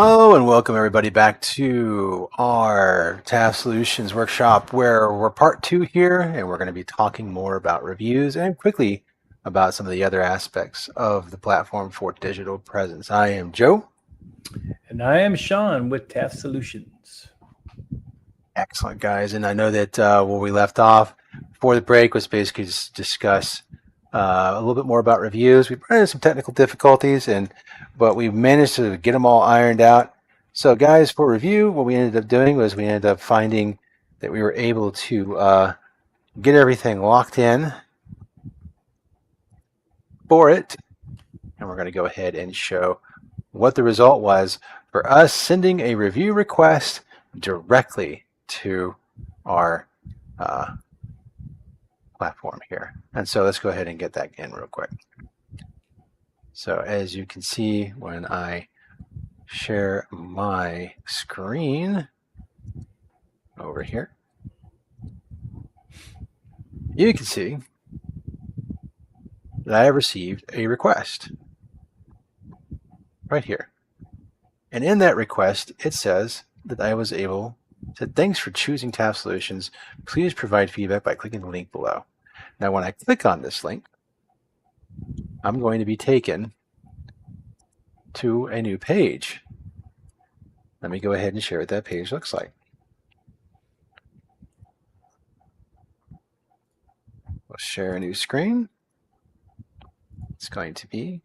Hello and welcome everybody back to our Task Solutions workshop where we're part 2 here, and we're going to be talking more about reviews and quickly about some of the other aspects of the platform for digital presence. I am Joe. And I am Sean with Task Solutions. Excellent, guys. And I know that where we left off before the break was basically just discuss a little bit more about reviews. We ran into some technical difficulties, but we managed to get them all ironed out. So, guys, for review, what we ended up doing was we ended up finding that we were able to get everything locked in for it. And we're going to go ahead and show what the result was for us sending a review request directly to our platform here. And so let's go ahead and get that in real quick. So as you can see, when I share my screen over here, you can see that I have received a request right here. And in that request, it says that I was able to, thanks for choosing Task Solutions. Please provide feedback by clicking the link below. Now, when I click on this link, I'm going to be taken to a new page. Let me go ahead and share what that page looks like. We'll share a new screen. It's going to be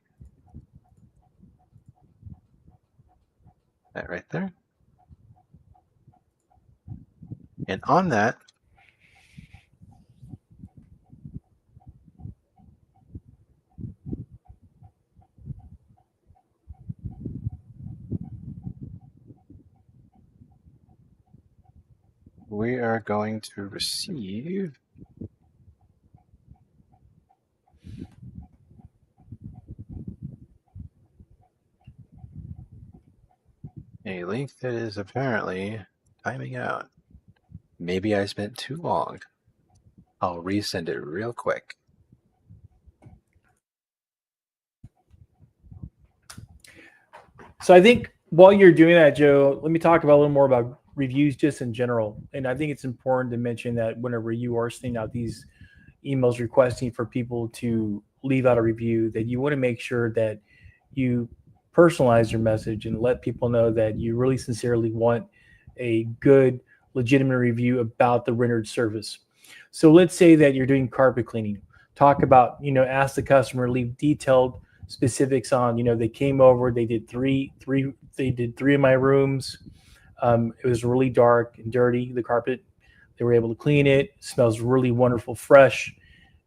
that right there. And on that, we are going to receive a link that is apparently timing out. Maybe I spent too long. I'll resend it real quick. So I think while you're doing that, Joe, let me talk about a little more about reviews just in general. And I think it's important to mention that whenever you are sending out these emails requesting for people to leave out a review, that you want to make sure that you personalize your message and let people know that you really sincerely want a good, legitimate review about the rendered service. So let's say that you're doing carpet cleaning. Talk about, ask the customer, leave detailed specifics on, they came over, they did three of my rooms. It was really dark and dirty, the carpet. They were able to clean it. Smells really wonderful, fresh.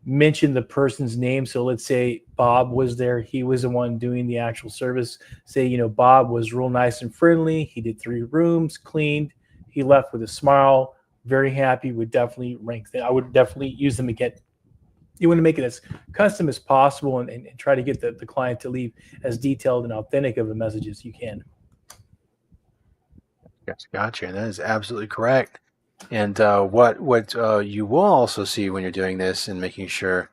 Mention the person's name. So let's say Bob was there. He was the one doing the actual service. Say, Bob was real nice and friendly. He did 3 rooms, cleaned. He left with a smile, very happy. Would definitely rank that. I would definitely use them again. You want to make it as custom as possible and try to get the client to leave as detailed and authentic of a message as you can. Yes, gotcha. And that is absolutely correct. And what you will also see when you're doing this and making sure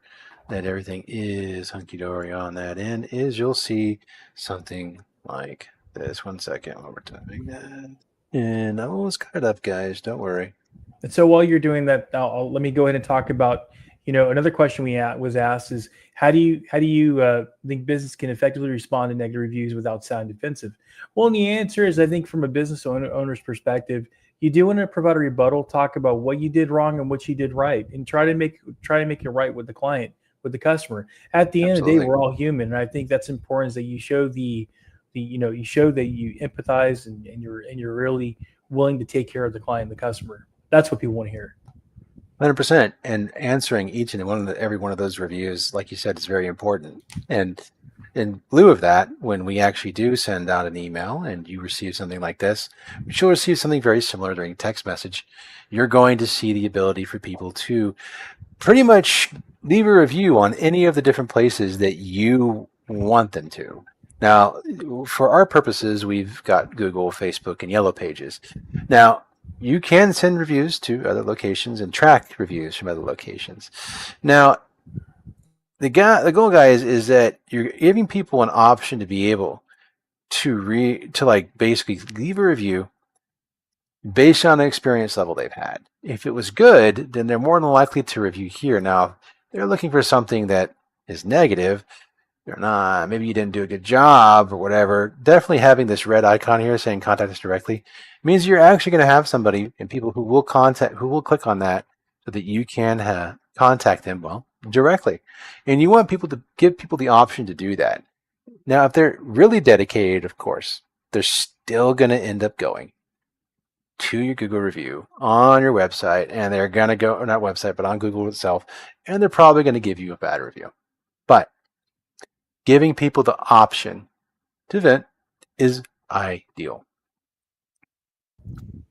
that everything is hunky-dory on that end is you'll see something like this. 1 second while we're typing that. And I almost cut it up, guys. Don't worry. And so while you're doing that, let me go ahead and talk about, another question was asked is how do you think business can effectively respond to negative reviews without sounding defensive? Well, and the answer is, I think from a business owner's perspective, you do want to provide a rebuttal, talk about what you did wrong and what you did right, and try to make it right with the client, with the customer. At the end of the day, we're all human, and I think that's important, is that you show you show that you empathize and you're really willing to take care of the client, the customer. That's what people want to hear. 100%. And answering each and every one of those reviews, like you said, is very important. And in lieu of that, when we actually do send out an email and you receive something like this, which you'll receive something very similar during text message, you're going to see the ability for people to pretty much leave a review on any of the different places that you want them to. Now, for our purposes, we've got Google, Facebook, and Yellow Pages. Now, you can send reviews to other locations and track reviews from other locations. Now, the goal, guys, is that you're giving people an option to be able to like basically leave a review based on the experience level they've had. If it was good, then they're more than likely to review here. Now, if they're looking for something that is negative, they're not, maybe you didn't do a good job or whatever. Definitely having this red icon here saying contact us directly means you're actually going to have somebody and people who will click on that so that you can contact them, well, directly. And you want people to give people the option to do that. Now, if they're really dedicated, of course, they're still going to end up going to your Google review on your website, and they're going to go, or not website, but on Google itself, and they're probably going to give you a bad review. But giving people the option to vent is ideal.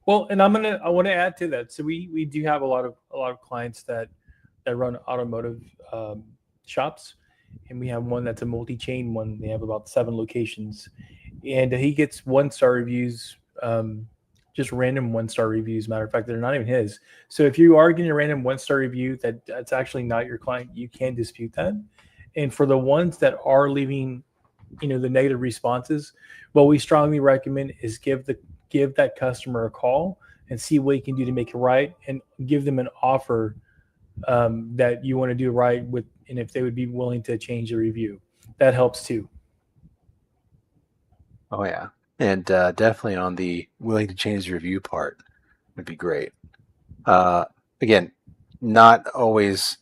Well, and I want to add to that. So we do have a lot of clients that run automotive shops, and we have one that's a multi-chain one. They have about 7 locations, and he gets 1-star reviews, just random 1-star reviews. Matter of fact, they're not even his. So if you are getting a random 1-star review that's actually not your client, you can dispute that. And for the ones that are leaving, the negative responses, what we strongly recommend is give that customer a call and see what you can do to make it right, and give them an offer that you want to do right with, and if they would be willing to change the review, that helps too. Oh yeah, and definitely on the willing to change the review part would be great. Again, not always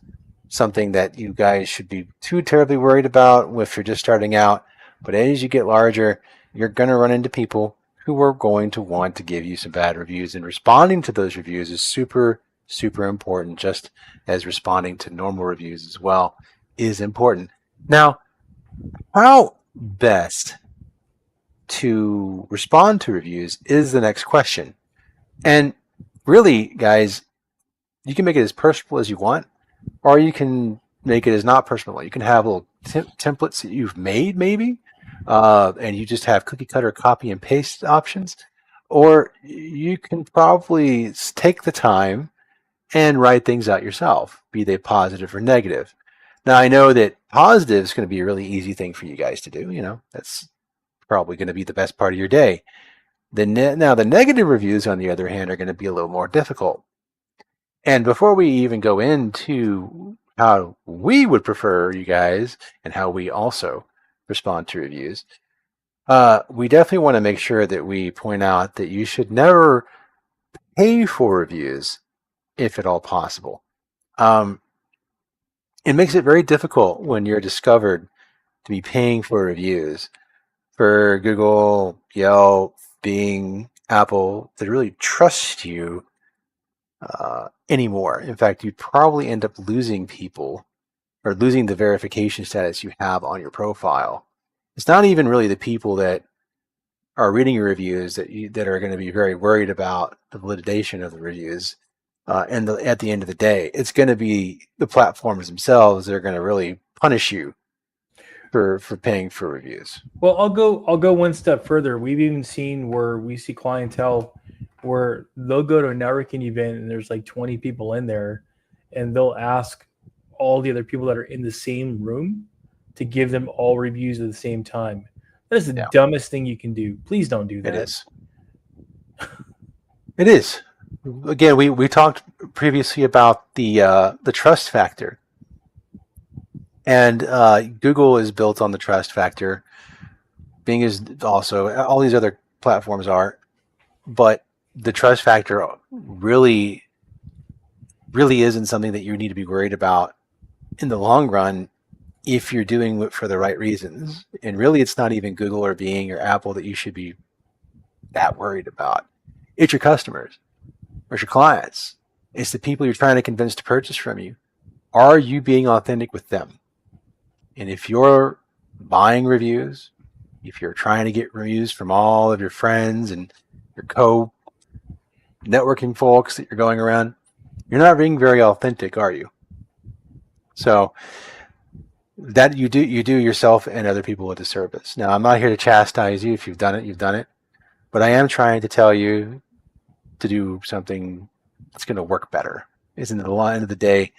something that you guys should be too terribly worried about if you're just starting out. But as you get larger, you're going to run into people who are going to want to give you some bad reviews, and responding to those reviews is super, super important, just as responding to normal reviews as well is important. Now, how best to respond to reviews is the next question. And really, guys, you can make it as personal as you want, or you can make it as not personal. You can have little templates that you've made, maybe, and you just have cookie cutter copy and paste options. Or you can probably take the time and write things out yourself, be they positive or negative. Now, I know that positive is going to be a really easy thing for you guys to do. That's probably going to be the best part of your day. Now, the negative reviews, on the other hand, are going to be a little more difficult. And before we even go into how we would prefer you guys and how we also respond to reviews, we definitely want to make sure that we point out that you should never pay for reviews if at all possible. It makes it very difficult when you're discovered to be paying for reviews for Google, Yelp, Bing, Apple to really trust you anymore. In fact, you'd probably end up losing people or losing the verification status you have on your profile. It's not even really the people that are reading your reviews that are going to be very worried about the validation of the reviews. And at the end of the day, it's going to be the platforms themselves that are going to really punish you for paying for reviews. Well, I'll go one step further. We've even seen where we see clientele where they'll go to a networking event and there's like 20 people in there, and they'll ask all the other people that are in the same room to give them all reviews at the same time. That is the dumbest thing you can do. Please don't do that. It is. It is. Again, we talked previously about the trust factor, and Google is built on the trust factor. Bing is also, all these other platforms are, but the trust factor really isn't something that you need to be worried about in the long run if you're doing it for the right reasons. And really, it's not even Google or Bing or Apple that you should be that worried about. It's your customers. Or your clients. It's the people you're trying to convince to purchase from you. Are you being authentic with them? And if you're buying reviews, if you're trying to get reviews from all of your friends and your co-networking folks that you're going around, you're not being very authentic, are you? So that you do yourself and other people a disservice. Now, I'm not here to chastise you. If you've done it, you've done it. But I am trying to tell you to do something that's going to work better. Isn't it, at the end of the day,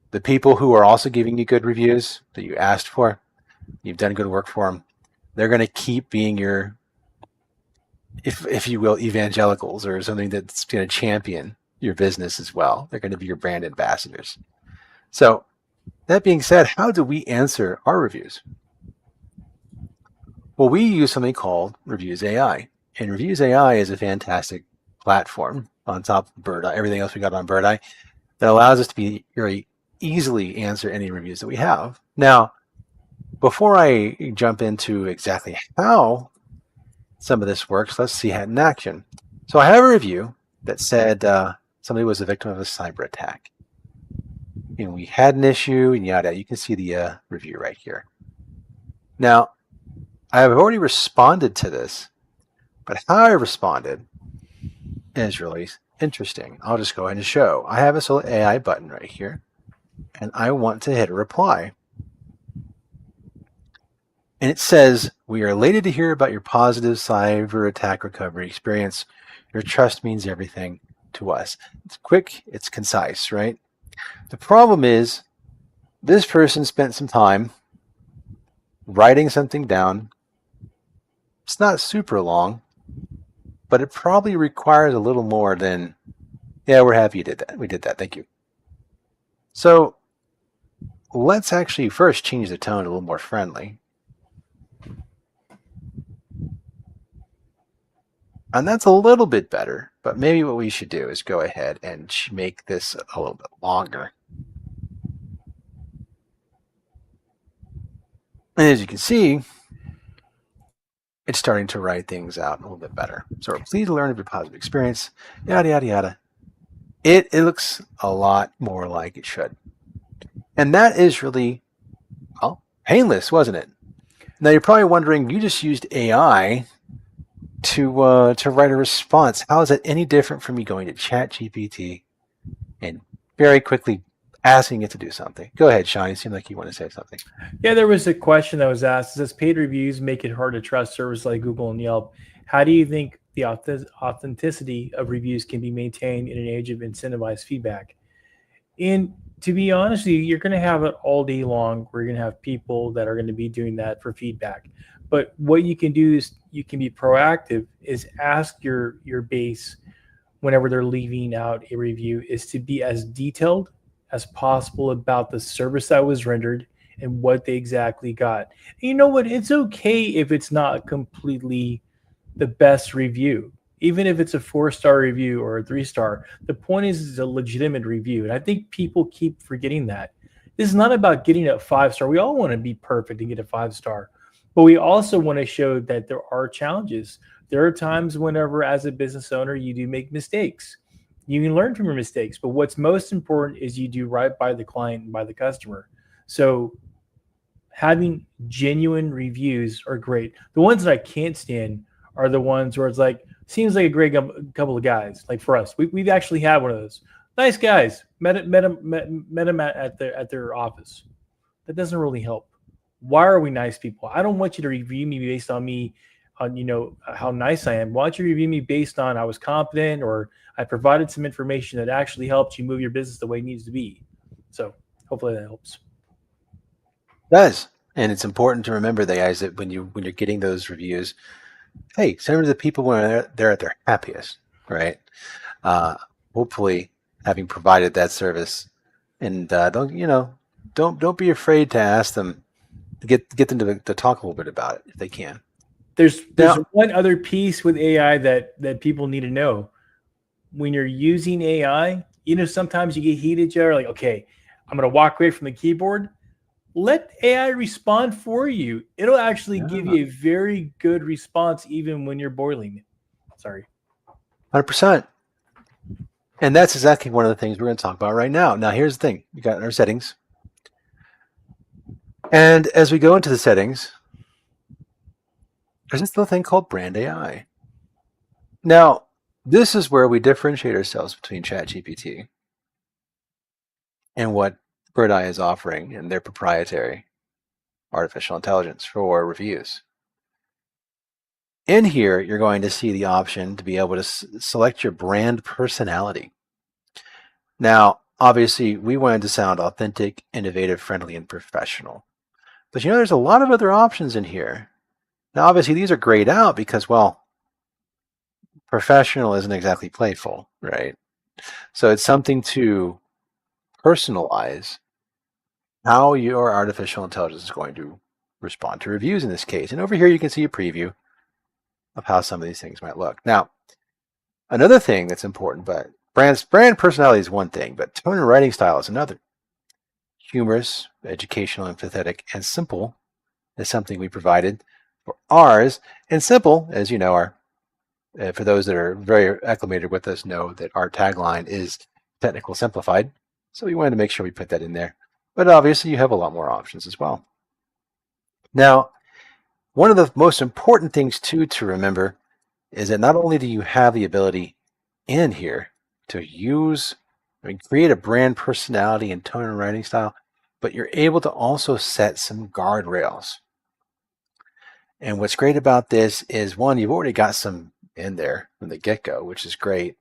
the people who are also giving you good reviews that you asked for, you've done good work for them, They're going to keep being your, if you will, evangelicals, or something that's going to champion your business as well. They're going to be your brand ambassadors. So that being said, how do we answer our reviews? Well, we use something called Reviews AI. And Reviews AI is a fantastic platform on top of Bird-Eye, everything else we got on Bird-Eye, that allows us to be very easily answer any reviews that we have. Now, before I jump into exactly how some of this works, let's see it in action. So I have a review that said somebody was a victim of a cyber attack. And we had an issue and yada. You can see the review right here. Now, I have already responded to this, but how I responded is really interesting. I'll just go ahead and show. I have this little AI button right here, and I want to hit a reply. And it says, "We are elated to hear about your positive cyber attack recovery experience. Your trust means everything to us." It's quick, it's concise, right? The problem is this person spent some time writing something down. It's not super long, but it probably requires a little more than, "Yeah, we're happy you did that. We did that. Thank you." So let's actually first change the tone a little more friendly. And that's a little bit better, but maybe what we should do is go ahead and make this a little bit longer. And as you can see, it's starting to write things out a little bit better. So we're pleased to learn of your positive experience, yada, yada, yada. It looks a lot more like it should. And that is really, well, painless, wasn't it? Now you're probably wondering, you just used AI to write a response. How is that any different from me going to ChatGPT and very quickly asking it to do something? Go ahead, Sean. You seem like you want to say something. Yeah, there was a question that was asked. It says paid reviews make it hard to trust services like Google and Yelp. How do you think the authenticity of reviews can be maintained in an age of incentivized feedback? And to be honest with you, you're going to have it all day long. We're going to have people that are going to be doing that for feedback. But what you can do is you can be proactive, is ask your base whenever they're leaving out a review is to be as detailed as possible about the service that was rendered and what they exactly got. And you know what? It's okay if it's not completely the best review, even if it's a 4-star review or a 3-star. The point is it's a legitimate review. And I think people keep forgetting that. This is not about getting a 5-star. We all want to be perfect and get a 5-star. But we also want to show that there are challenges. There are times whenever, as a business owner, you do make mistakes. You can learn from your mistakes. But what's most important is you do right by the client and by the customer. So having genuine reviews are great. The ones that I can't stand are the ones where it's like, seems like a great couple of guys. Like for us, we've actually had one of those. Nice guys. Met them at their office. That doesn't really help. Why are we nice people? I don't want you to review me based on me, on how nice I am. Why don't you review me based on I was competent or I provided some information that actually helped you move your business the way it needs to be. So hopefully that helps. It does, and it's important to remember, that guys, that when you're getting those reviews, hey, send them to the people when they're at their happiest, right? Hopefully, having provided that service, and don't be afraid to ask them, to get them to talk a little bit about it if they can. There's one other piece with AI that people need to know. When you're using AI, sometimes you get heated, Joe, like, okay, I'm going to walk away from the keyboard. Let AI respond for you. It'll actually give you a very good response even when you're boiling. Sorry. 100%. And that's exactly one of the things we're going to talk about right now. Now, here's the thing. We got our settings. And as we go into the settings, there's this little thing called Brand AI. Now, this is where we differentiate ourselves between ChatGPT and what Bird-Eye is offering in their proprietary artificial intelligence for reviews. In here, you're going to see the option to be able to select your brand personality. Now, obviously, we wanted to sound authentic, innovative, friendly, and professional. But there's a lot of other options in here Now, obviously, these are grayed out because, well, professional isn't exactly playful, right? So it's something to personalize how your artificial intelligence is going to respond to reviews in this case. And over here, you can see a preview of how some of these things might look. Now, another thing that's important, but brand personality is one thing, but tone and writing style is another. Humorous, educational, empathetic, and simple is something we provided for ours. And simple, as you know, are for those that are very acclimated with us, know that our tagline is technical simplified. So we wanted to make sure we put that in there. But obviously, you have a lot more options as well. Now, one of the most important things too to remember is that not only do you have the ability in here to create a brand personality and tone and writing style, but you're able to also set some guardrails. And what's great about this is, one, you've already got some in there from the get-go, which is great.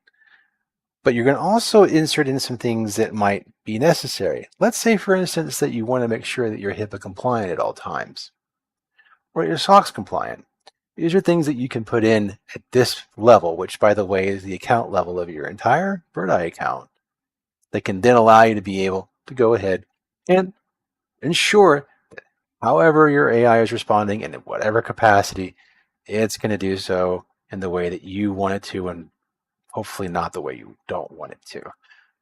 But you're going to also insert in some things that might be necessary. Let's say, for instance, that you want to make sure that you're HIPAA compliant at all times, or you're SOX compliant. These are things that you can put in at this level, which, by the way, is the account level of your entire BirdEye account, that can then allow you to be able to go ahead and ensure that however your AI is responding and in whatever capacity, it's going to do so in the way that you want it to, and hopefully not the way you don't want it to.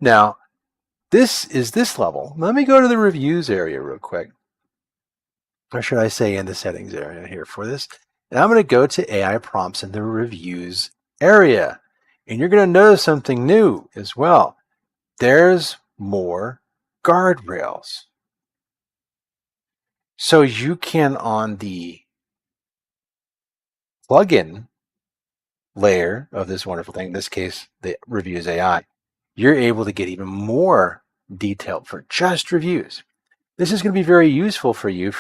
Now, this is this level. Let me go to the reviews area real quick. Or should I say in the settings area here for this. And I'm going to go to AI prompts in the reviews area. And you're going to notice something new as well. There's more guardrails. So you can, on the plugin layer of this wonderful thing, in this case, the reviews AI, you're able to get even more detailed for just reviews. This is going to be very useful for you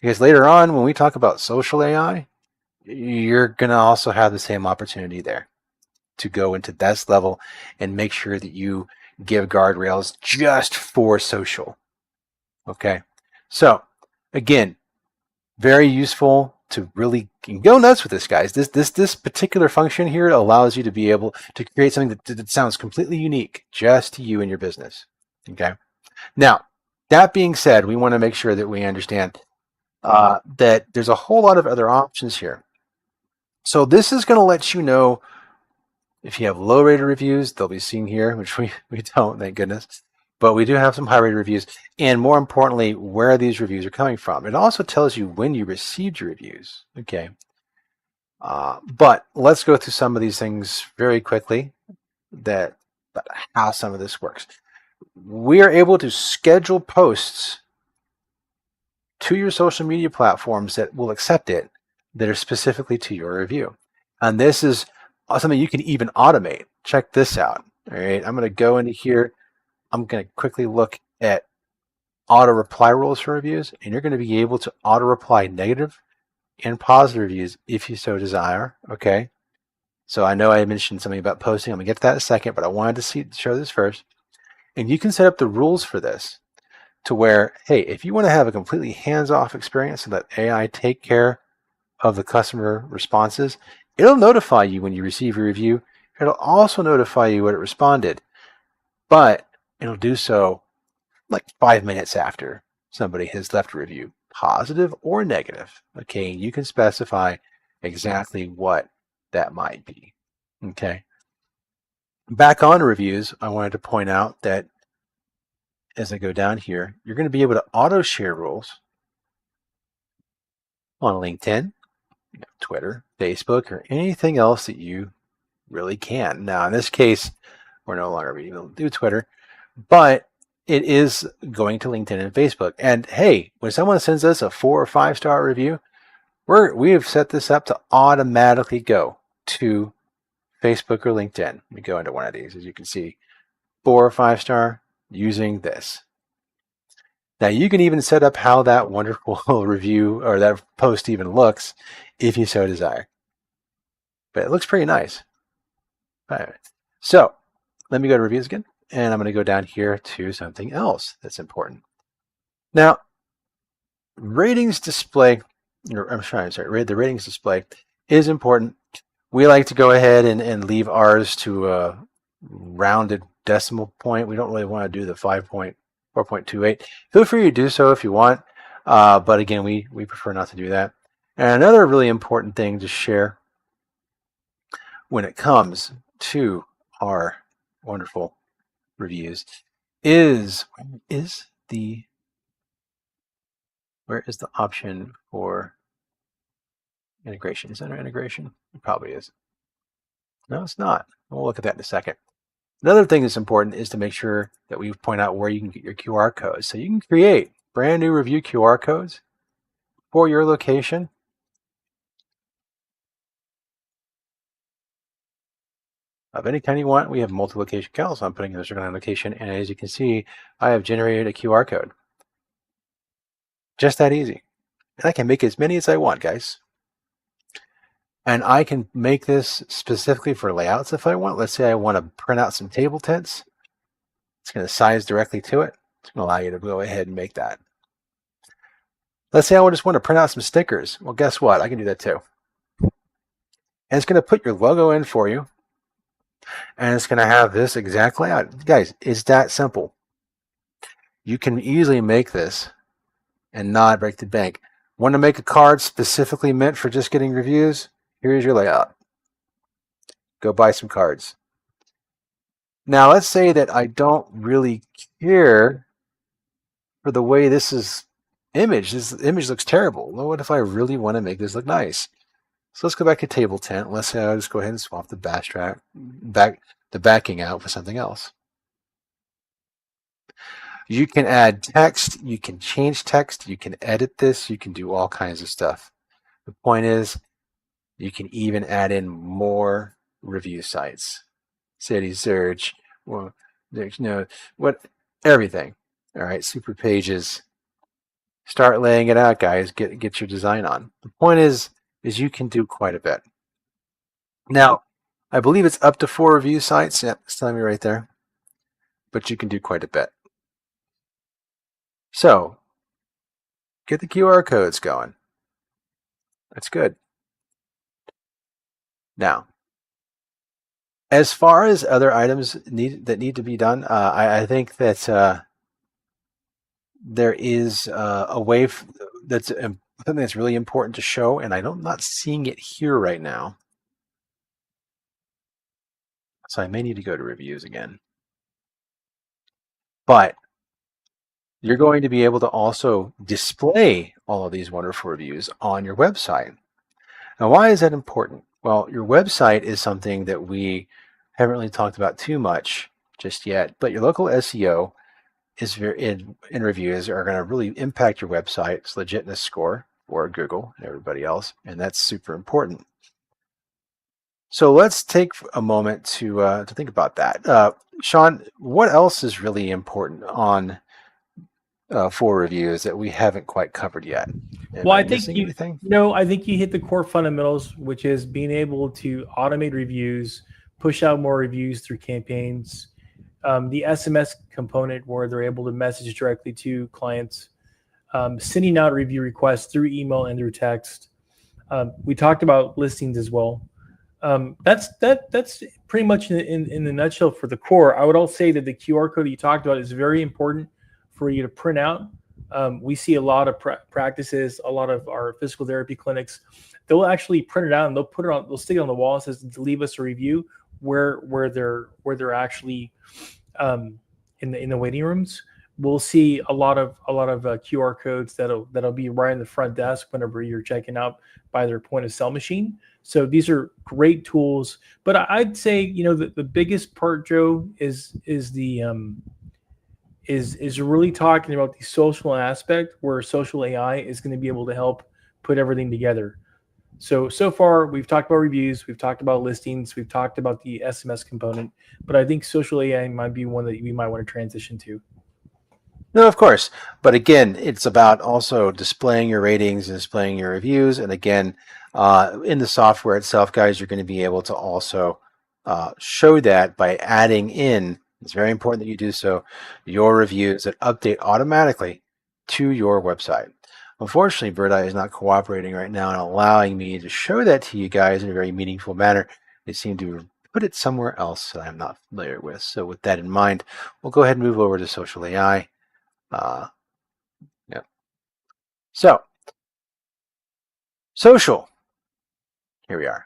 because later on when we talk about social AI, you're going to also have the same opportunity there to go into this level and make sure that you give guardrails just for social. Okay. So again, very useful to really go nuts with this, guys. This particular function here allows you to be able to create something that sounds completely unique just to you and your business. Okay. Now, that being said, we want to make sure that we understand that there's a whole lot of other options here. So this is going to let you know if you have low rated reviews, they'll be seen here, which we don't, thank goodness. But we do have some high rated reviews, and more importantly, where these reviews are coming from. It also tells you when you received your reviews. Okay. But let's go through some of these things very quickly, that how some of this works. We are able to schedule posts to your social media platforms that will accept it, that are specifically to your review. And this is something you can even automate. Check this out. All right. I'm going to go into here. I'm going to quickly look at auto reply rules for reviews, and you're going to be able to auto reply negative and positive reviews if you so desire. Okay. So I know I mentioned something about posting. I'm going to get to that in a second, but I wanted to show this first. And you can set up the rules for this to where, hey, if you want to have a completely hands-off experience and let AI take care of the customer responses, it'll notify you when you receive your review. It'll also notify you when it responded, but it'll do so like 5 minutes after somebody has left a review, positive or negative. Okay, you can specify exactly what that might be. Okay. Back on reviews, I wanted to point out that as I go down here, you're going to be able to auto share rules on LinkedIn, Twitter, Facebook, or anything else that you really can. Now, in this case, we're no longer able to do Twitter, but it is going to LinkedIn and Facebook. And hey, when someone sends us a 4 or 5 star review, we have set this up to automatically go to Facebook or LinkedIn. Let me go into one of these, as you can see, 4 or 5 star using this. Now you can even set up how that wonderful review or that post even looks if you so desire. But it looks pretty nice. All right. So let me go to reviews again, and I'm going to go down here to something else that's important. Now, ratings display I'm sorry, the ratings display is important. We like to go ahead and leave ours to a rounded decimal point. We don't really want to do the 5.4.28. Feel free to do so if you want, but again, we prefer not to do that. And another really important thing to share when it comes to our wonderful reviews is where is the option for integration? Is that our integration? It probably is. No, it's not. We'll look at that in a second. Another thing that's important is to make sure that we point out where you can get your QR codes. So you can create brand new review QR codes for your location. Of any kind you want. We have multi-location accounts. So I'm putting in a certain location, and as you can see, I have generated a QR code. Just that easy. And I can make as many as I want, guys. And I can make this specifically for layouts if I want. Let's say I want to print out some table tents. It's going to size directly to it. It's going to allow you to go ahead and make that. Let's say I just want to print out some stickers. Well, guess what? I can do that too. And it's going to put your logo in for you. And it's going to have this exact layout. Guys, it's that simple. You can easily make this and not break the bank. Want to make a card specifically meant for just getting reviews? Here's your layout. Go buy some cards. Now, let's say that I don't really care for the way this is imaged. This image looks terrible. Well, what if I really want to make this look nice? So let's go back to table tent. Let's say I just go ahead and swap the backing out for something else. You can add text, you can change text, you can edit this, you can do all kinds of stuff. The point is, you can even add in more review sites, city search, well, there's everything. All right, super pages. Start laying it out, guys. Get your design on. The point is you can do quite a bit. Now, I believe it's up to 4 review sites. Yep, it's telling me right there. But you can do quite a bit. So, get the QR codes going. That's good. Now, as far as other items that need to be done, I think that there is a way that's something that's really important to show, and I'm not seeing it here right now. So I may need to go to reviews again. But you're going to be able to also display all of these wonderful reviews on your website. Now, why is that important? Well, your website is something that we haven't really talked about too much just yet, but your local SEO is in reviews are going to really impact your website's legitness score for Google and everybody else, and that's super important. So let's take a moment to think about that. Sean, what else is really important on for reviews that we haven't quite covered yet? Well, I think I think you hit the core fundamentals, which is being able to automate reviews, push out more reviews through campaigns, the SMS component where they're able to message directly to clients, sending out review requests through email and through text. We talked about listings as well. That's pretty much in the nutshell for the core. I would also say that the QR code you talked about is very important for you to print out. We see a lot of practices, a lot of our physical therapy clinics, they'll actually print it out and they'll stick it on the wall and says to leave us a review where they're actually in the waiting rooms. We'll see a lot of QR codes that'll be right in the front desk whenever you're checking out by their point of sale machine. So these are great tools, but I'd say the biggest part, Joe, is really talking about the social aspect where social AI is going to be able to help put everything together. So far we've talked about reviews, we've talked about listings, we've talked about the SMS component, but I think social AI might be one that we might want to transition to. No, of course. But again, it's about also displaying your ratings and displaying your reviews. And again, in the software itself, guys, you're going to be able to also show that by adding in, it's very important that you do so, your reviews that update automatically to your website. Unfortunately, BirdEye is not cooperating right now and allowing me to show that to you guys in a very meaningful manner. They seem to put it somewhere else that I'm not familiar with. So with that in mind, we'll go ahead and move over to social AI. Yeah. So social, here we are.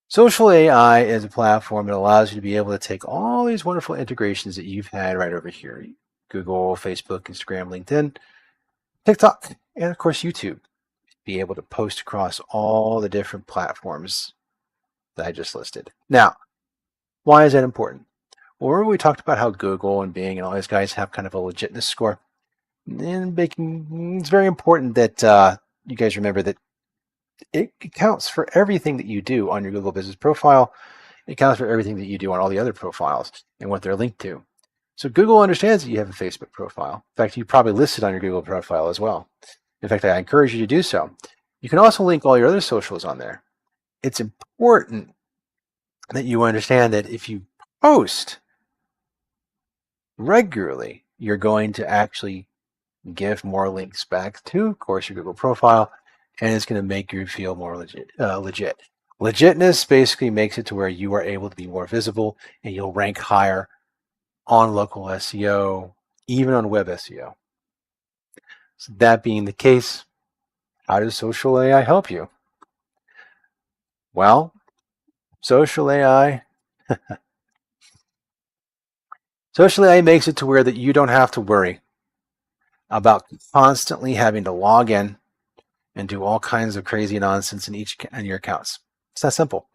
Social AI is a platform that allows you to be able to take all these wonderful integrations that you've had right over here. Google, Facebook, Instagram, LinkedIn, TikTok, and of course YouTube. Be able to post across all the different platforms that I just listed. Now, why is that important? Well, remember we talked about how Google and Bing and all these guys have kind of a legitness score. And it's very important that you guys remember that it counts for everything that you do on your Google business profile. It counts for everything that you do on all the other profiles and what they're linked to. So Google understands that you have a Facebook profile. In fact, you probably listed on your Google profile as well. In fact, I encourage you to do so. You can also link all your other socials on there. It's important that you understand that if you post regularly, you're going to actually give more links back to, of course, your Google profile, and it's going to make you feel more legit. Legitness basically makes it to where you are able to be more visible and you'll rank higher on local SEO, even on web SEO. So that being the case, how does social AI help you? Well, social AI makes it to where that you don't have to worry about constantly having to log in and do all kinds of crazy nonsense in your accounts. It's that simple.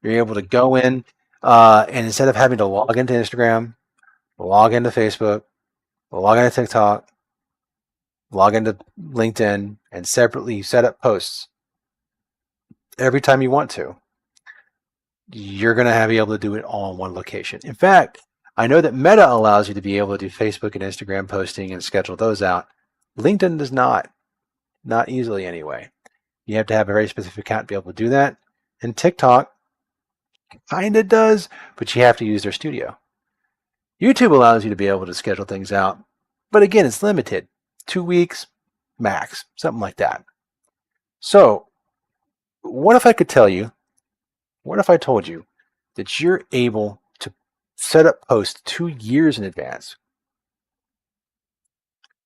You're able to go in and instead of having to log into Instagram, log into Facebook, log into TikTok, log into LinkedIn, and separately set up posts every time you want to, you're going to be able to do it all in one location. In fact, I know that Meta allows you to be able to do Facebook and Instagram posting and schedule those out. LinkedIn does not easily anyway. You have to have a very specific account to be able to do that. And TikTok kind of does, but you have to use their studio. YouTube allows you to be able to schedule things out, but again, it's limited. 2 weeks max, something like that. So what if I could tell you, what if I told you that you're able to set up posts 2 years in advance?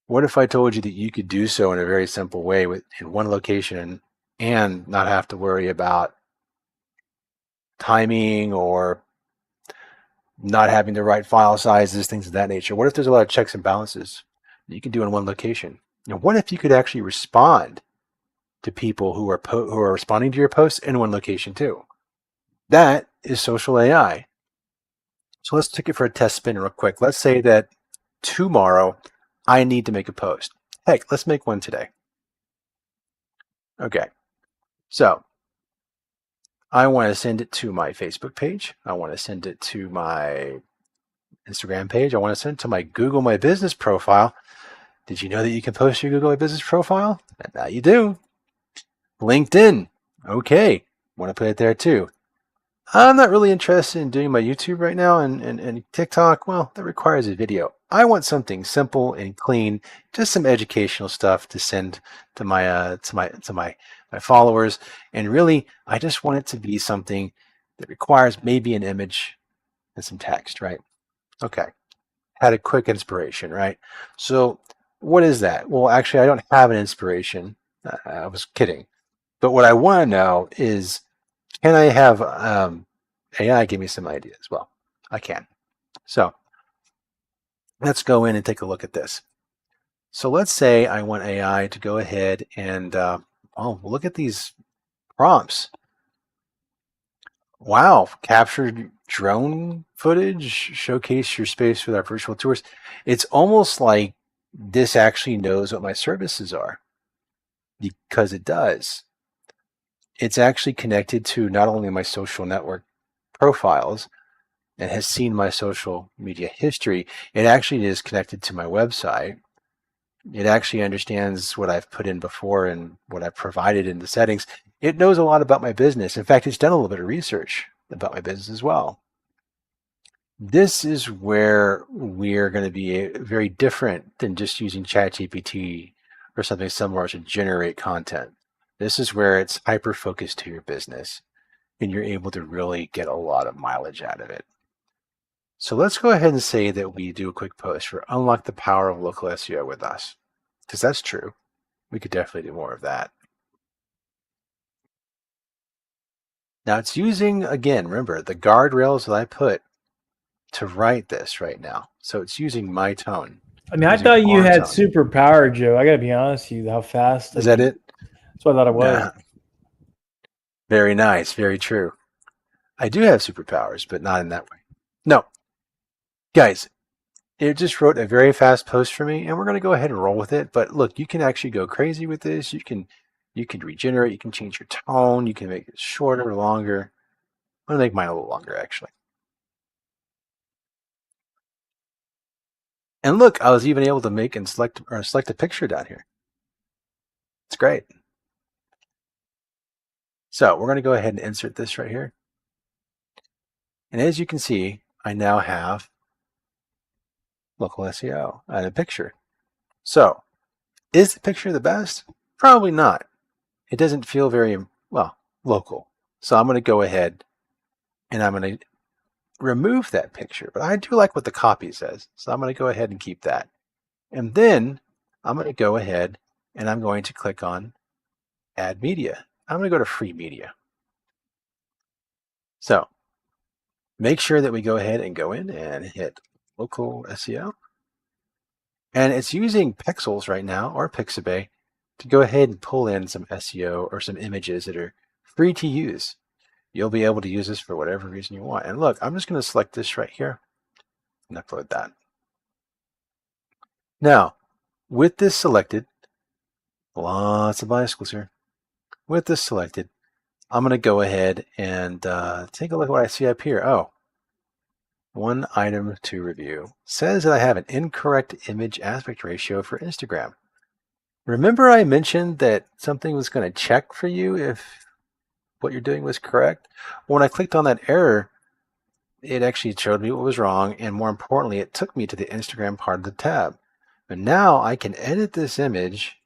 What if I told you that you could do so in a very simple way in one location and not have to worry about timing or not having the right file sizes, things of that nature? What if there's a lot of checks and balances that you can do in one location? What if you could actually respond to people who are responding to your posts in one location too? That is social AI. So let's take it for a test spin real quick. Let's say that tomorrow I need to make a post. Heck, let's make one today. Okay, so I want to send it to my Facebook page. I want to send it to my Instagram page. I want to send it to my Google My Business profile. Did you know that you can post your Google My Business profile? And now you do. LinkedIn. Okay, want to put it there too. I'm not really interested in doing my YouTube right now and TikTok. Well, that requires a video. I want something simple and clean, just some educational stuff to send to my followers. And really, I just want it to be something that requires maybe an image and some text, right? Okay. Had a quick inspiration, right? So what is that? Well, actually, I don't have an inspiration. I was kidding. But what I want to know is, can I have AI give me some ideas? Well, I can. So let's go in and take a look at this. So let's say I want AI to go ahead and, look at these prompts. Wow, capture drone footage, showcase your space with our virtual tours. It's almost like this actually knows what my services are, because it does. It's actually connected to not only my social network profiles and has seen my social media history, it actually is connected to my website. It actually understands what I've put in before and what I've provided in the settings. It knows a lot about my business. In fact, it's done a little bit of research about my business as well. This is where we're going to be very different than just using ChatGPT or something similar to generate content. This is where it's hyper-focused to your business and you're able to really get a lot of mileage out of it. So let's go ahead and say that we do a quick post for unlock the power of local SEO with us, because that's true. We could definitely do more of that. Now it's using, again, remember the guardrails that I put to write this right now. So it's using my tone. I mean, I thought you had superpower, Joe. I got to be honest with you, how fast. Is that it? That's what I thought it was. Nah. Very nice. Very true. I do have superpowers, but not in that way. No. Guys, it just wrote a very fast post for me, and we're going to go ahead and roll with it. But look, you can actually go crazy with this. You can regenerate. You can change your tone. You can make it shorter or longer. I'm going to make mine a little longer, actually. And look, I was even able to make and select a picture down here. It's great. So we're going to go ahead and insert this right here. And as you can see, I now have local SEO and a picture. So is the picture the best? Probably not. It doesn't feel very, well, local. So I'm going to go ahead and I'm going to remove that picture. But I do like what the copy says. So I'm going to go ahead and keep that. And then I'm going to go ahead and I'm going to click on Add Media. I'm going to go to Free Media. So make sure that we go ahead and go in and hit Local SEO. And it's using Pexels right now, or Pixabay, to go ahead and pull in some SEO or some images that are free to use. You'll be able to use this for whatever reason you want. And look, I'm just going to select this right here and upload that. Now, with this selected, lots of bicycles here. With this selected, I'm going to go ahead and take a look at what I see up here. Oh, one item to review. Says that I have an incorrect image aspect ratio for Instagram. Remember I mentioned that something was going to check for you if what you're doing was correct? When I clicked on that error, it actually showed me what was wrong, and more importantly, it took me to the Instagram part of the tab. And now I can edit this image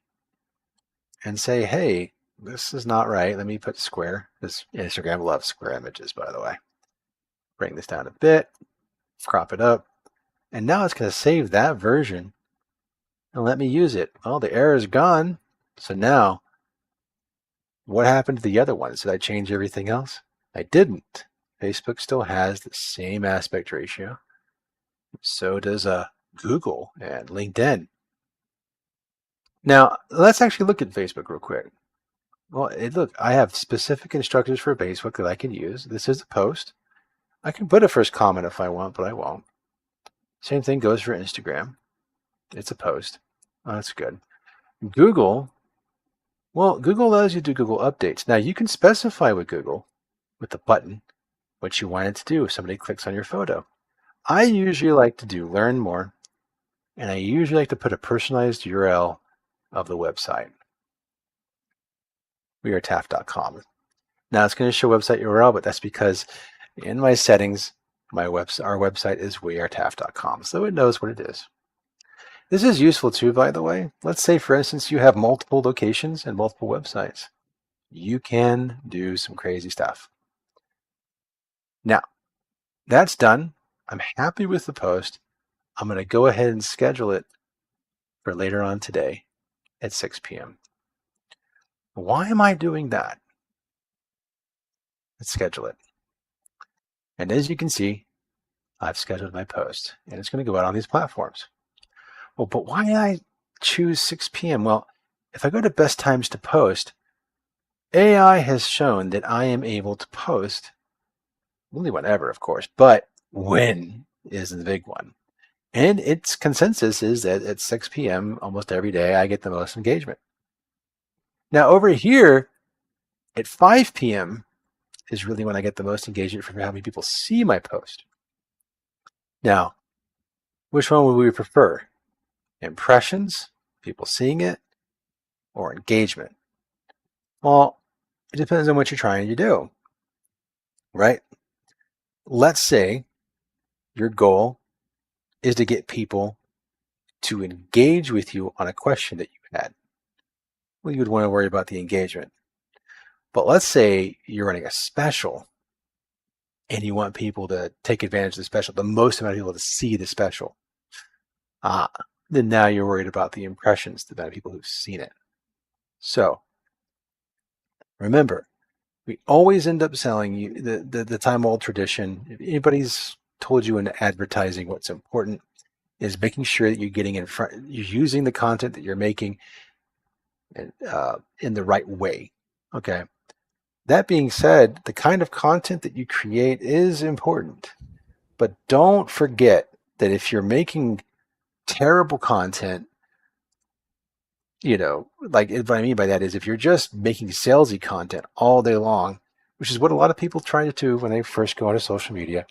and say, hey, this is not right. Let me put square. This Instagram loves square images, by the way. Bring this down a bit, crop it up, and now it's going to save that version and let me use it. Well, the error is gone. So now, what happened to the other ones? Did I change everything else? I didn't. Facebook still has the same aspect ratio. So does Google and LinkedIn. Now, let's actually look at Facebook real quick. Well, look, I have specific instructions for Facebook that I can use. This is a post. I can put a first comment if I want, but I won't. Same thing goes for Instagram. It's a post. Oh, that's good. Google, well, Google allows you to do Google Updates. Now, you can specify with Google, with the button, what you want it to do if somebody clicks on your photo. I usually like to do learn more, and I usually like to put a personalized URL of the website. wearetaf.com. Now it's going to show website URL, but that's because in my settings, our website is wearetaf.com, so it knows what it is. This is useful too, by the way. Let's say, for instance, you have multiple locations and multiple websites. You can do some crazy stuff. Now, that's done. I'm happy with the post. I'm going to go ahead and schedule it for later on today at 6 p.m. Why am I doing that? Let's schedule it. And as you can see, I've scheduled my post, and it's going to go out on these platforms. Well, but why did I choose 6 p.m.? Well, if I go to best times to post, AI has shown that I am able to post, only whenever, of course, but when is the big one. And its consensus is that at 6 p.m. almost every day, I get the most engagement. Now over here at 5 p.m. is really when I get the most engagement from how many people see my post. Now, which one would we prefer? Impressions, people seeing it, or engagement? Well, it depends on what you're trying to do, right? Let's say your goal is to get people to engage with you on a question that you had. well, you would want to worry about the engagement. But let's say you're running a special and you want people to take advantage of the special, the most amount of people to see the special. Then now you're worried about the impressions, the amount of people who've seen it. So remember, we always end up selling you the time-old tradition. If anybody's told you in advertising what's important is making sure that you're getting in front, you're using the content that you're making in the right way. Okay. That being said, the kind of content that you create is important, but don't forget that if you're making terrible content, like what I mean by that is if you're just making salesy content all day long, which is what a lot of people try to do when they first go onto social media,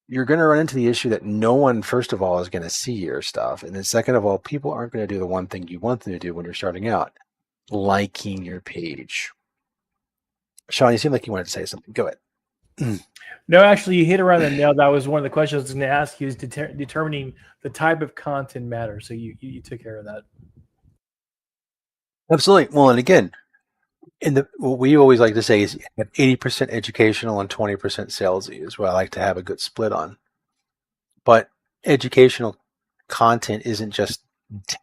you're going to run into the issue that no one, first of all, is going to see your stuff. And then second of all, people aren't going to do the one thing you want them to do when you're starting out, liking your page. Sean, you seem like you wanted to say something. Go ahead. No, actually, you hit around the nail. That was one of the questions I was going to ask you, is determining the type of content matters. So you took care of that. Absolutely. Well, and again, what we always like to say is 80% educational and 20% salesy is what I like to have a good split on. But educational content isn't just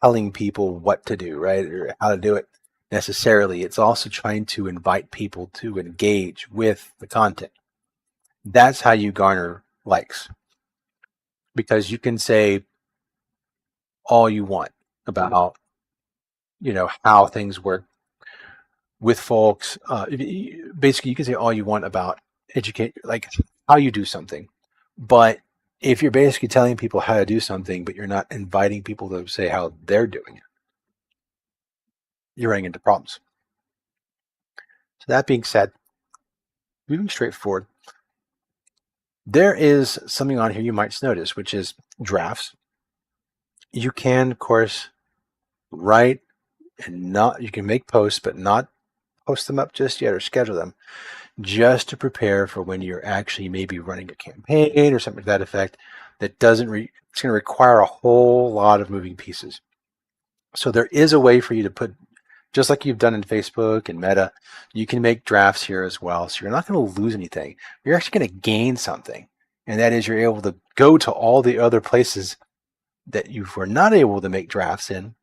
telling people what to do, right, or how to do it necessarily. It's also trying to invite people to engage with the content. That's how you garner likes, because you can say all you want about how things work with folks. Basically, you can say all you want about educate, like how you do something, but if you're basically telling people how to do something, but you're not inviting people to say how they're doing it, you're running into problems. So that being said, moving straight forward, there is something on here you might notice, which is drafts. You can, of course, write and you can make posts, but not post them up just yet or schedule them, just to prepare for when you're actually maybe running a campaign or something to that effect that it's going to require a whole lot of moving pieces. So there is a way for you to put, just like you've done in Facebook and Meta, you can make drafts here as well. So you're not going to lose anything. You're actually going to gain something. And that is you're able to go to all the other places that you were not able to make drafts in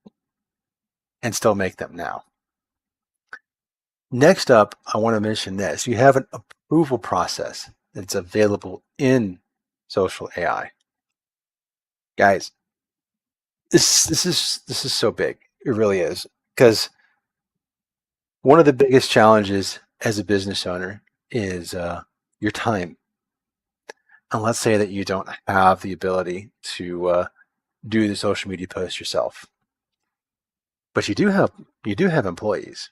and still make them now. Next up, I want to mention this. You have an approval process that's available in Social AI. Guys, this is so big. It really is. Because one of the biggest challenges as a business owner is your time. And let's say that you don't have the ability to do the social media post yourself, but you do have employees.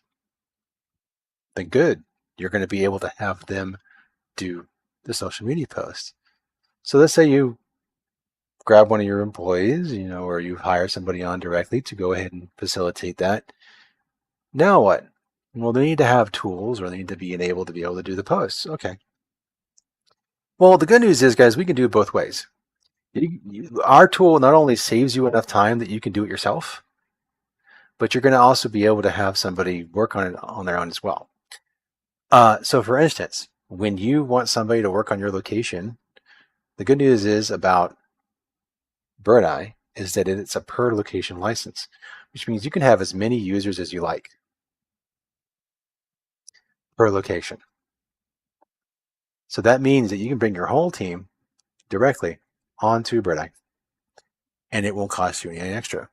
Then good, you're going to be able to have them do the social media posts. So let's say you grab one of your employees, or you hire somebody on directly to go ahead and facilitate that. Now what? Well, they need to have tools, or they need to be able to do the posts. Okay. Well, the good news is, guys, we can do it both ways. Our tool not only saves you enough time that you can do it yourself, but you're going to also be able to have somebody work on it on their own as well. So for instance, when you want somebody to work on your location, the good news is about Bird Eye is that it's a per location license, which means you can have as many users as you like per location. So that means that you can bring your whole team directly onto Bird Eye, and it won't cost you any extra.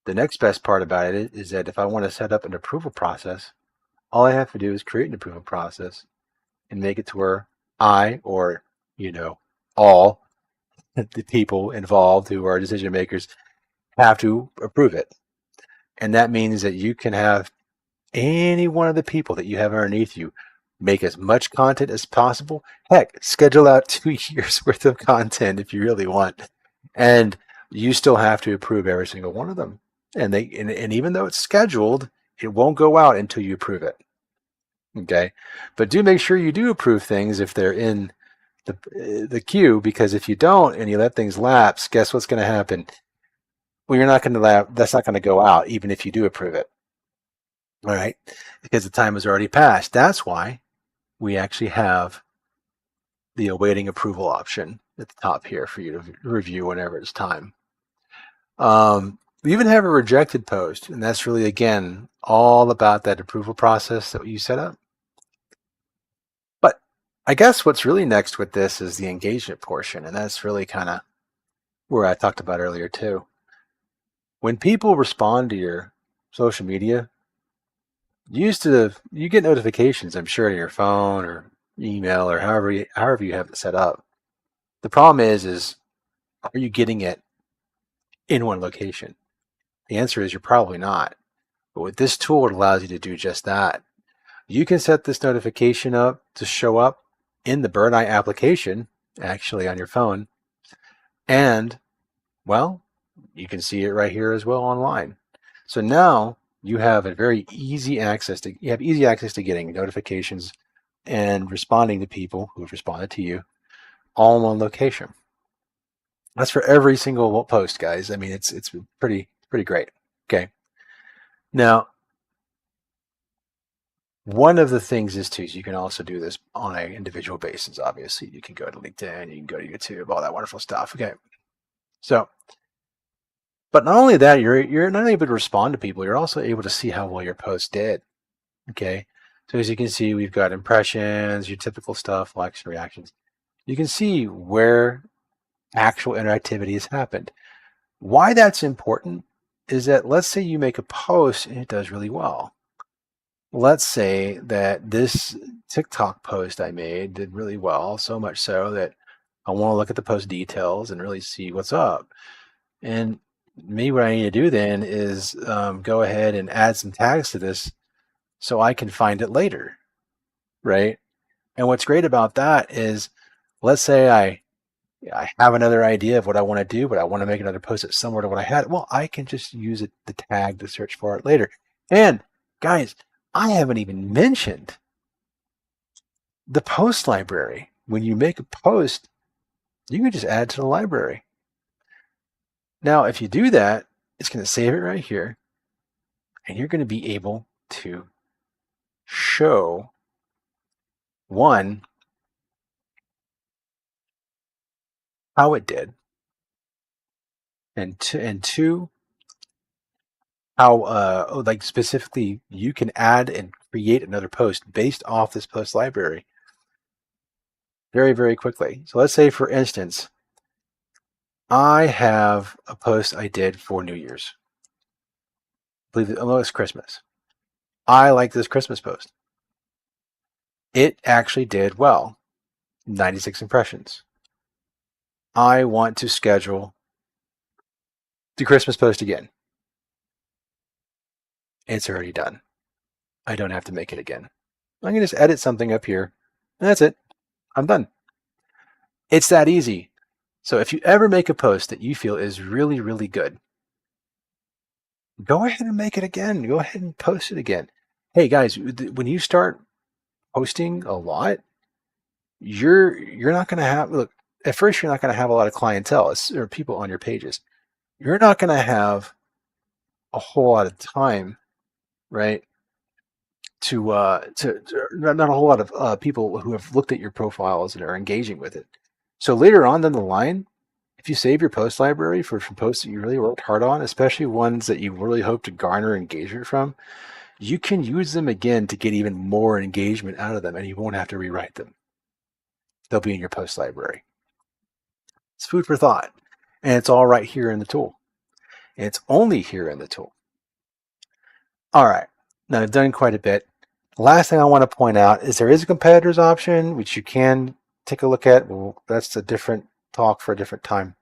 The next best part about it is that if I want to set up an approval process, all I have to do is create an approval process and make it to where I, or all the people involved who are decision makers, have to approve it. And that means that you can have any one of the people that you have underneath you make as much content as possible. Heck, schedule out 2 years worth of content if you really want. And you still have to approve every single one of them. And even though it's scheduled, it won't go out until you approve it. Okay. But do make sure you do approve things if they're in the queue, because if you don't and you let things lapse, guess what's going to happen? Well, you're not going to that's not going to go out even if you do approve it. All right, because the time has already passed. That's why we actually have the awaiting approval option at the top here for you to review whenever it's time. We even have a rejected post, and that's really, again, all about that approval process that you set up. But I guess what's really next with this is the engagement portion, and that's really kind of where I talked about earlier too. When people respond to your social media, you get notifications, I'm sure, to your phone or email or however you have it set up. The problem is are you getting it in one location? The answer is you're probably not. But with this tool, it allows you to do just that. You can set this notification up to show up in the Bird Eye application, actually on your phone, and well, you can see it right here as well online. So now you have easy access to getting notifications and responding to people who've responded to you all in one location. That's for every single post, guys. I mean, it's pretty great. Okay. Now, one of the things is too, you can also do this on an individual basis. Obviously, you can go to LinkedIn, you can go to YouTube, all that wonderful stuff. Okay. So, but not only that, you're not able to respond to people. You're also able to see how well your post did. Okay. So as you can see, we've got impressions, your typical stuff, likes and reactions. You can see where actual interactivity has happened. Why that's important is that let's say you make a post and it does really well. Let's say that this TikTok post I made did really well, so much so that I want to look at the post details and really see what's up. And maybe what I need to do then is go ahead and add some tags to this so I can find it later, right? And what's great about that is, let's say I have another idea of what I want to do, but I want to make another post that's similar to what I had. Well, I can just use the tag to search for it later. And guys, I haven't even mentioned the post library. When you make a post, you can just add to the library. Now, if you do that, it's going to save it right here, and you're going to be able to show one, how it did, and two, how like specifically you can add and create another post based off this post library very quickly. So let's say, for instance, I have a post I did for New Year's. I believe it's Christmas. I like this Christmas post. It actually did well, 96 impressions. I want to schedule the Christmas post again. It's already done. I don't have to make it again. I can just edit something up here, and that's it. I'm done. It's that easy. So if you ever make a post that you feel is really good, go ahead and make it again. Go ahead and post it again. Hey guys, when you start posting a lot, you're not going to have, look, at first you're not going to have a lot of clientele or people on your pages. You're not going to have a whole lot of time, right? To not a whole lot of people who have looked at your profiles and are engaging with it. So later on down the line, if you save your post library for posts that you really worked hard on, especially ones that you really hope to garner engagement from, you can use them again to get even more engagement out of them, and you won't have to rewrite them. They'll be in your post library. It's food for thought, and it's all right here in the tool. And it's only here in the tool. All right, now I've done quite a bit. The last thing I want to point out is there is a competitors option, which you can take a look at. Well, that's a different talk for a different time.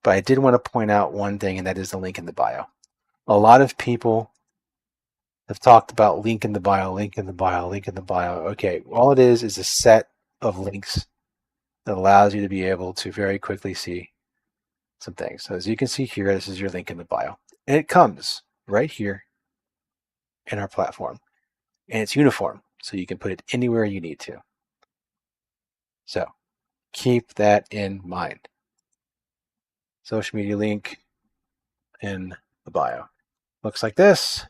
But I did want to point out one thing, and that is the link in the bio. A lot of people have talked about link in the bio, link in the bio, link in the bio. Okay, all it is a set of links that allows you to be able to very quickly see some things. So as you can see here, this is your link in the bio. And it comes right here in our platform. And it's uniform, so you can put it anywhere you need to. So keep that in mind. Social media link in the bio. Looks like this.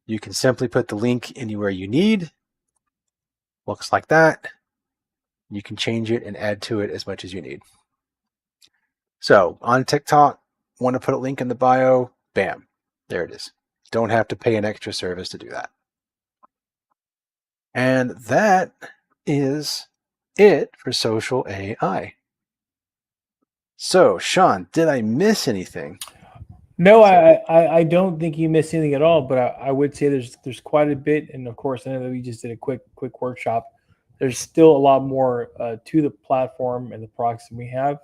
You can simply put the link anywhere you need. Looks like that. You can change it and add to it as much as you need. So on TikTok, want to put a link in the bio? Bam, there it is. Don't have to pay an extra service to do that. And that is it for social AI. So, Sean, did I miss anything? No, I don't think you missed anything at all. But I would say there's quite a bit, and of course, I know that we just did a quick workshop. There's still a lot more to the platform and the products that we have.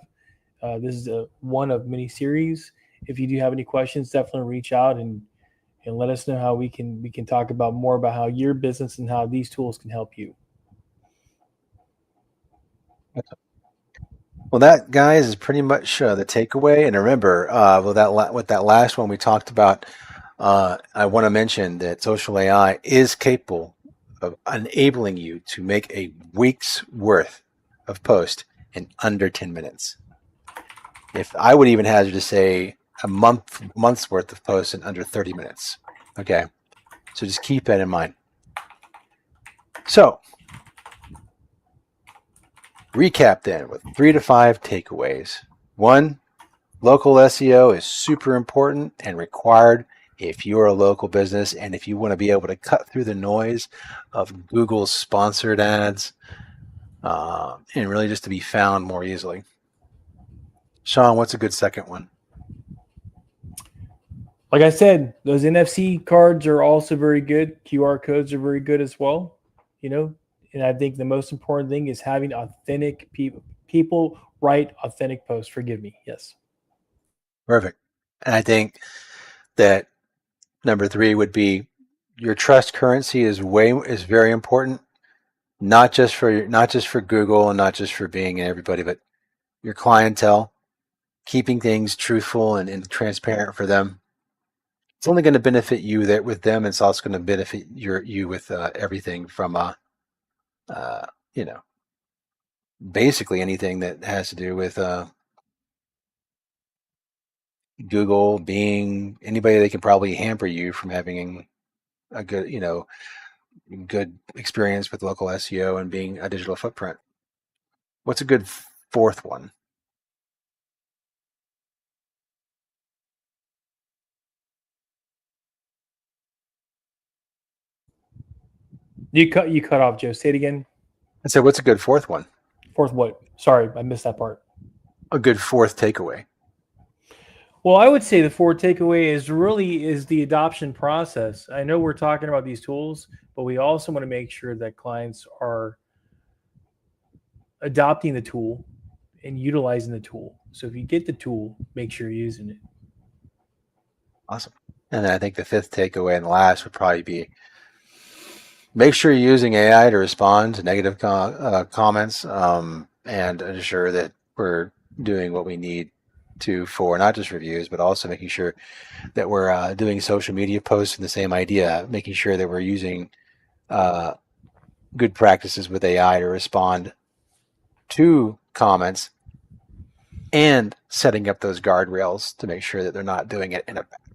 This is one of many series. If you do have any questions, definitely reach out and let us know how we can talk about more about how your business and how these tools can help you. Well, that, guys, is pretty much the takeaway. And remember, with that last one we talked about, I want to mention that social AI is capable of enabling you to make a week's worth of post in under 10 minutes. If I would even hazard to say a month's worth of posts in under 30 minutes. Okay, so just keep that in mind. So, recap then with 3 to 5 takeaways. 1, local SEO is super important and required if you're a local business and if you want to be able to cut through the noise of Google's sponsored ads and really just to be found more easily. Sean, what's a good second one? Like I said, those NFC cards are also very good. QR codes are very good as well. And I think the most important thing is having authentic people write authentic posts. Forgive me. Yes. Perfect. And I think that number 3 would be your trust currency is very important, not just for Google and not just for Bing and everybody, but your clientele, keeping things truthful and transparent for them. It's only going to benefit you with them. It's also going to benefit you with everything from basically anything that has to do with Google, Bing, anybody that can probably hamper you from having a good experience with local SEO and being a digital footprint. What's a good 4th one? You cut off, Joe. Say it again. I said, what's a good 4th one? 4th what? Sorry, I missed that part. A good 4th takeaway. Well, I would say the 4th takeaway is the adoption process. I know we're talking about these tools, but we also want to make sure that clients are adopting the tool and utilizing the tool. So if you get the tool, make sure you're using it. Awesome. And then I think the 5th takeaway and the last would probably be make sure you're using AI to respond to negative comments and ensure that we're doing what we need to for not just reviews, but also making sure that we're doing social media posts in the same idea, making sure that we're using good practices with AI to respond to comments and setting up those guardrails to make sure that they're not doing it in a bad way.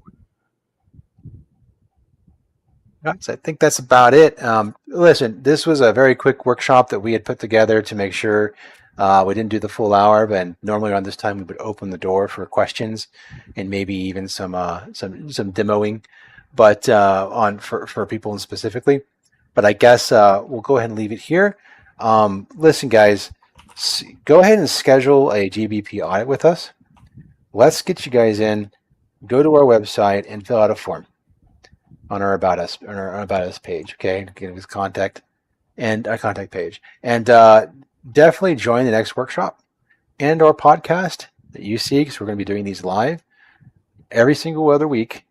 So I think that's about it. Listen, this was a very quick workshop that we had put together to make sure we didn't do the full hour, but normally around this time we would open the door for questions and maybe even some demoing, but for people specifically. But I guess we'll go ahead and leave it here. Listen, guys, go ahead and schedule a GBP audit with us. Let's get you guys in. Go to our website and fill out a form on our About Us page. Okay, get his contact and a contact page, and definitely join the next workshop and our podcast that you see, because we're going to be doing these live every single other week,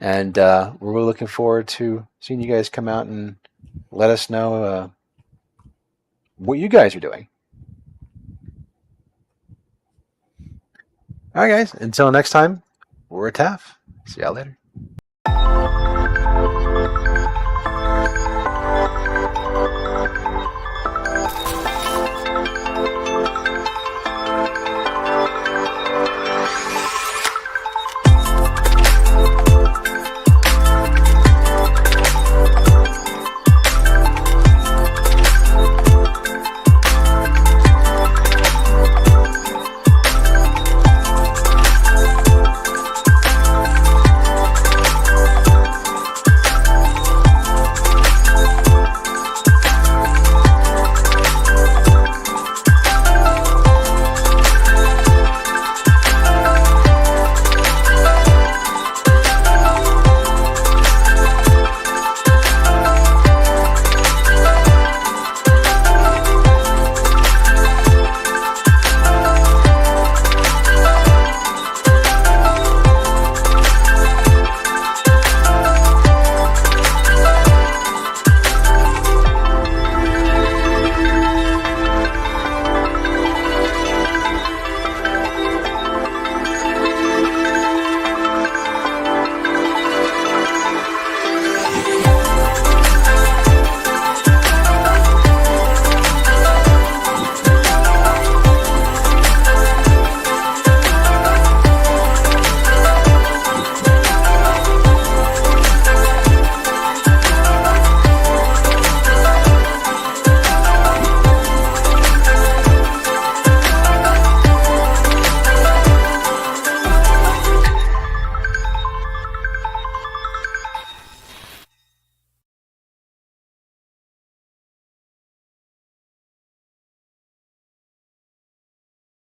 and we're really looking forward to seeing you guys come out and let us know what you guys are doing. All right, guys. Until next time, we're TAF. See y'all later.